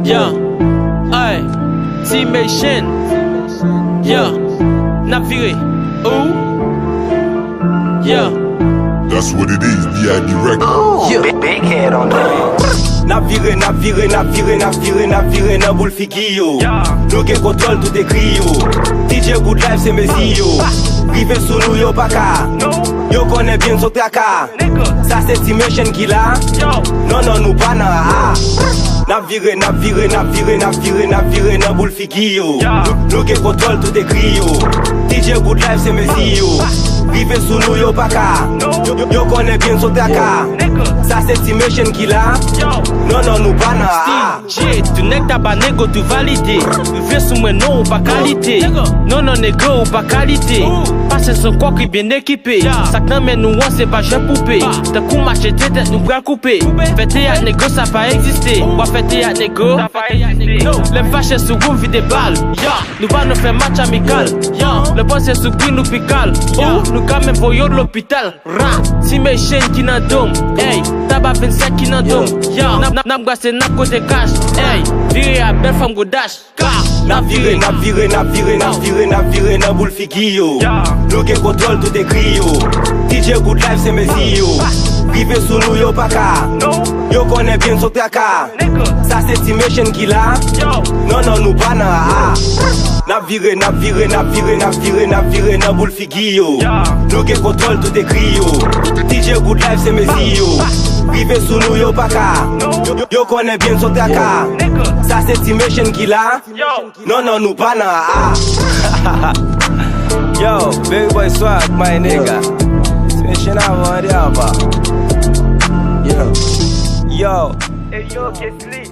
Yeah, aye, T-Mation. Yeah, naviguer. Ooh, yeah. That's what it is, D.I.D. Record. Yeah. Big head on that. Navire nan boule figi yo. Nou gen kontrol tout ekri yo. DJ Good Life se mezi yo. Rive sou nou yo baka. Yo konen bien so traka. Sa se T-Mation ki la. Non nou pa nan a. Navire nan boule figi yo. Nou gen kontrol tout ekri yo. DJ Good Life se mezi yo. Rive sou nou yo baka. Yo konen bien so traka. Sa se T-Mation ki la. Non nou pa nan a. Tu nek ta ba nego tu valide. Rive sou mwen non ou pa kalite. Non nego ou pa kalite. Pase son kwa ki bien ekipé. Sak nan men nou an se pa jen poupe. Te kou mache tete nou pral koupe. Fete ak nego sa pa existe. Wa fete ak nego Lem fache sou goum vide bal. Nou va nou fe match amical. Le pose sou gwi nou pikal. Nou kamen voyo l'hopital. T-Mation ki nan dom. Taba 25 ki nan dom. Nam gwa se nap kote cash. Vire a bel fam go dash. Navire nan boule figi yo. Nou gen kontrol tout ekri yo. DJ Good Life se mezi yo. Rive sou nou yo baka. Yo konen bien so traka. Sa se T-Mation ki la. Non nou pa nan a. Navire nan boule figi yo. Nou gen kontrol tout ekri yo. DJ Good Life se mezi yo. Rive sou nou yo baka. Yo konen bien so traka. Sa se T-Mation ki la. Non nou pa nan a. Yo, big boy swag, my nigga. T-Mation avant diaba. Yo. Hey yo, get sleep.